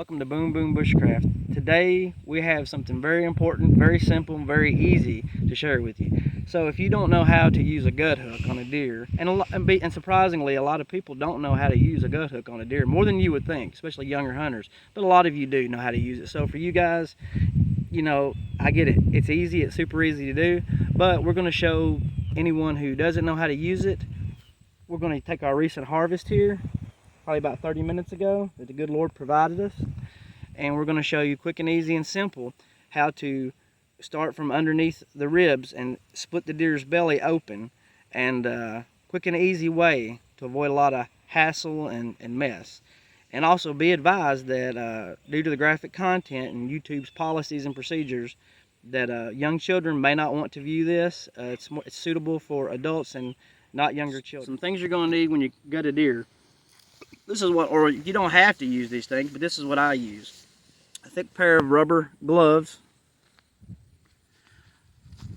Welcome to Boom Boom Bushcraft. Today we have something very important, very simple, and very easy to share with you. So if you don't know how to use a gut hook on a deer, and surprisingly a lot of people don't know how to use a gut hook on a deer, more than you would think, especially younger hunters, but a lot of you do know how to use it. So for you guys, you know, I get it. It's easy, it's super easy to do, but we're going to show anyone who doesn't know how to use it. We're going to take our recent harvest here, probably about 30 minutes ago, that the good Lord provided us, and we're going to show you quick and easy and simple how to start from underneath the ribs and split the deer's belly open, and quick and easy way to avoid a lot of hassle and mess. And also be advised that due to the graphic content and YouTube's policies and procedures, that young children may not want to view this. It's suitable for adults and not younger children. Some things you're going to need when you gut a deer. This is what, or you don't have to use these things, but this is what I use. A thick pair of rubber gloves.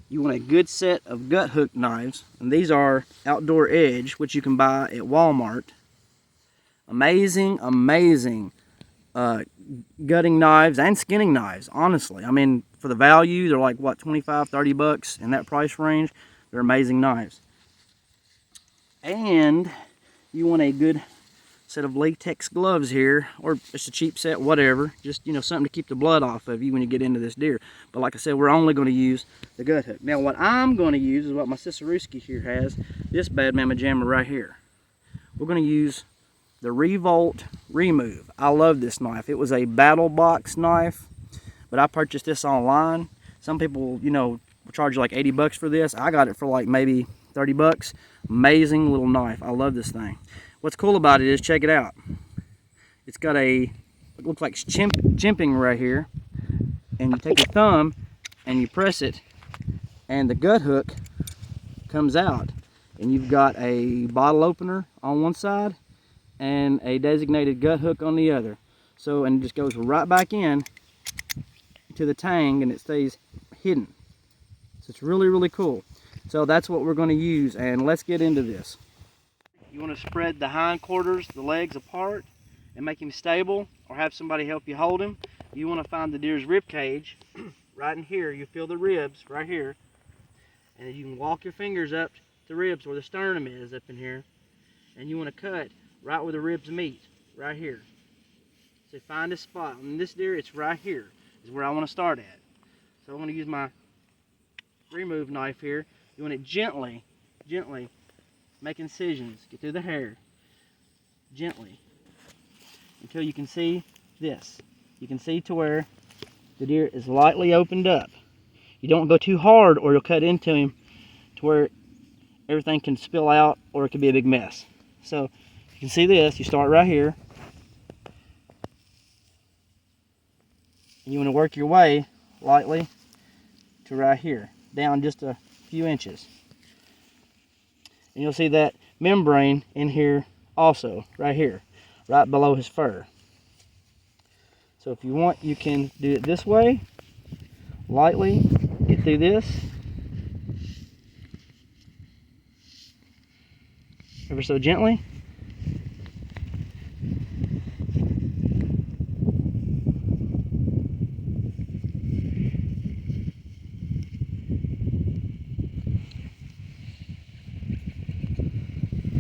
You want a good set of gut hook knives, and these are Outdoor Edge, which you can buy at Walmart. Amazing gutting knives and skinning knives, honestly. I mean, for the value, they're like, what, 25, 30 bucks in that price range. They're amazing knives. And you want a good set of latex gloves here, or just a cheap set, whatever, just, you know, something to keep the blood off of you when you get into this deer. But like I said, we're only going to use the gut hook. Now what I'm going to use is what my Cicerewski here has, this bad mamma jammer right here. We're going to use the Revolt Remove. I love this knife. It was a battle box knife, but I purchased this online. Some people, you know, will charge you like 80 bucks for this. I got it for like maybe 30 bucks. Amazing little knife. I love this thing. What's cool about it is, check it out. It's got a, it looks like chimping right here, and you take your thumb and you press it, and the gut hook comes out, and you've got a bottle opener on one side and a designated gut hook on the other. So, and it just goes right back in to the tang, and it stays hidden. So it's really cool. So that's what we're going to use, and let's get into this. You want to spread the hindquarters, the legs apart, and make him stable, or have somebody help you hold him. You want to find the deer's rib cage right in here. You feel the ribs right here, and then you can walk your fingers up to the ribs where the sternum is up in here, and you want to cut right where the ribs meet, right here. So find a spot. On this deer, it's right here is where I want to start at. So I'm going to use my remove knife here. You want it gently make incisions, get through the hair, gently, until you can see this. You can see to where the deer is lightly opened up. You don't go too hard, or you'll cut into him to where everything can spill out, or it could be a big mess. So you can see this. You start right here, and you want to work your way lightly to right here, down just a few inches. And you'll see that membrane in here also, right here, right below his fur. So if you want, you can do it this way, lightly, get through this, ever so gently.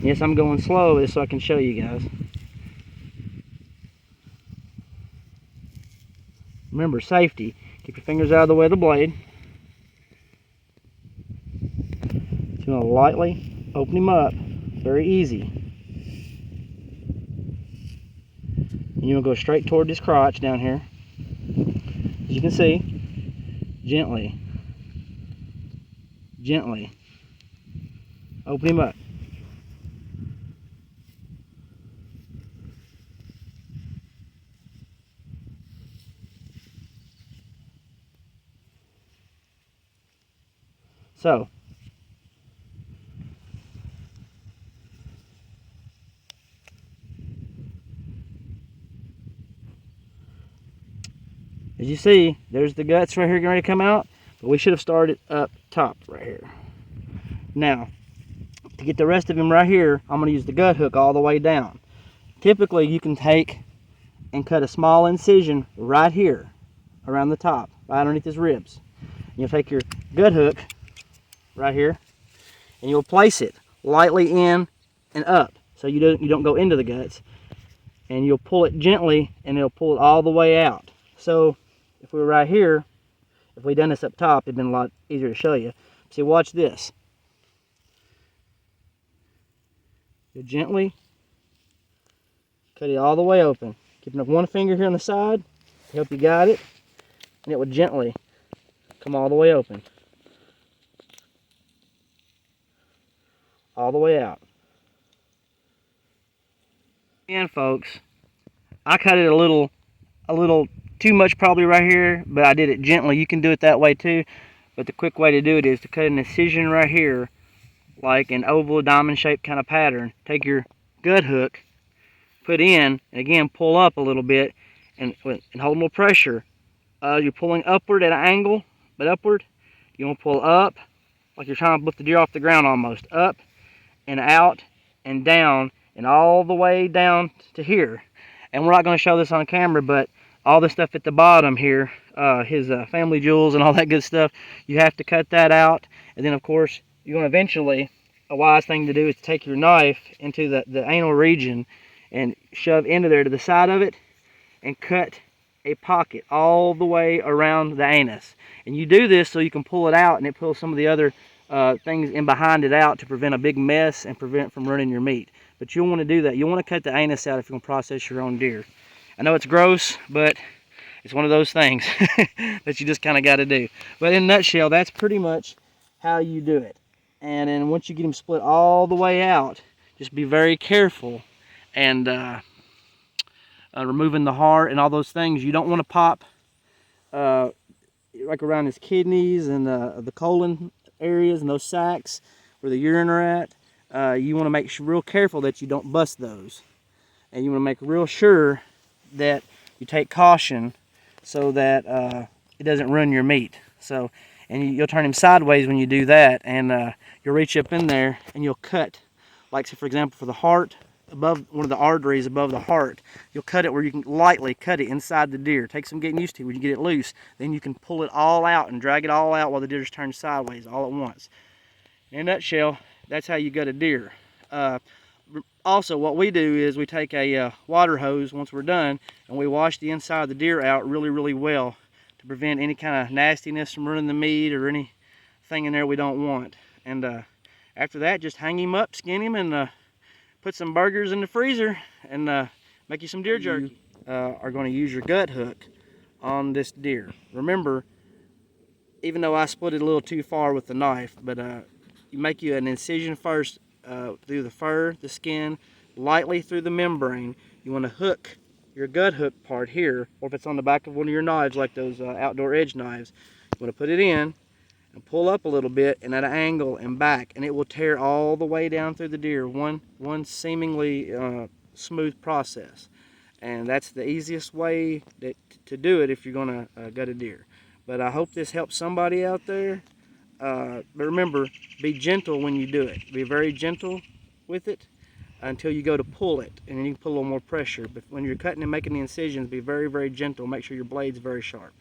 Yes, I'm going slow with this so I can show you guys. Remember, safety. Keep your fingers out of the way of the blade. Just going to lightly open him up. Very easy. And you're going to go straight toward this crotch down here. As you can see, gently open him up. So, as you see, there's the guts right here getting ready to come out, but we should have started up top right here. Now, to get the rest of him right here, I'm going to use the gut hook all the way down. Typically, you can take and cut a small incision right here around the top, right underneath his ribs. You'll take your gut hook right here and you'll place it lightly in and up so you don't go into the guts, and you'll pull it gently and it'll pull it all the way out. So if we were right here, if we done this up top, it'd been a lot easier to show you. See, watch this. You gently cut it all the way open, keeping up one finger here on the side to help you guide it, and it will gently come all the way open, all the way out. And folks, I cut it a little too much probably right here, but I did it gently. You can do it that way too, but the quick way to do it is to cut an incision right here, like an oval diamond shaped kind of pattern. Take your gut hook, put in, and again pull up a little bit, and hold a little pressure. You're pulling upward at an angle, but upward. You want to pull up like you're trying to lift the deer off the ground almost. Up and out and down and all the way down to here. And we're not going to show this on camera, but all the stuff at the bottom here, his family jewels and all that good stuff, you have to cut that out. And then of course you're going to eventually, a wise thing to do is to take your knife into the anal region and shove into there to the side of it and cut a pocket all the way around the anus. And you do this so you can pull it out and it pulls some of the other things in behind it out to prevent a big mess and prevent from running your meat. But you'll want to do that. You'll want to cut the anus out if you're going to process your own deer. I know it's gross, but it's one of those things that you just kind of got to do. But in a nutshell, that's pretty much how you do it. And then once you get them split all the way out, just be very careful and removing the heart and all those things. You don't want to pop like around his kidneys and the colon areas and those sacs where the urine are at. You want to make real careful that you don't bust those, and you want to make real sure that you take caution so that it doesn't ruin your meat. So, and you'll turn him sideways when you do that, and you'll reach up in there and you'll cut, like say for example for the heart, above one of the arteries above the heart, you'll cut it where you can lightly cut it inside the deer. Take some getting used to. When you get it loose, then you can pull it all out and drag it all out while the deer's turned sideways all at once. In a nutshell, that's how you gut a deer. Also, what we do is we take a water hose once we're done and we wash the inside of the deer out really well to prevent any kind of nastiness from running the meat or anything in there we don't want. And after that, just hang him up, skin him, and put some burgers in the freezer and make you some deer jerky. You are going to use your gut hook on this deer. Remember, even though I split it a little too far with the knife, but you make you an incision first through the fur, the skin, lightly through the membrane. You want to hook your gut hook part here, or if it's on the back of one of your knives like those outdoor edge knives, you want to put it in and pull up a little bit and at an angle and back, and it will tear all the way down through the deer. One seemingly smooth process, and that's the easiest way to do it if you're going to gut a deer. But I hope this helps somebody out there. But remember, be gentle when you do it. Be very gentle with it until you go to pull it, and then you can put a little more pressure. But when you're cutting and making the incisions, be very gentle. Make sure your blade's very sharp.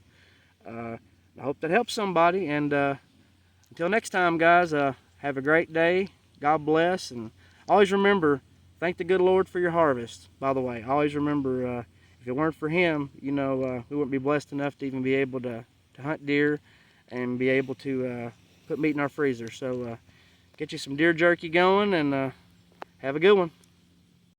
I hope that helps somebody, and until next time, guys, have a great day. God bless, and always remember, thank the good Lord for your harvest. By the way, always remember, if it weren't for Him, you know, we wouldn't be blessed enough to even be able to hunt deer and be able to put meat in our freezer. So get you some deer jerky going, and have a good one.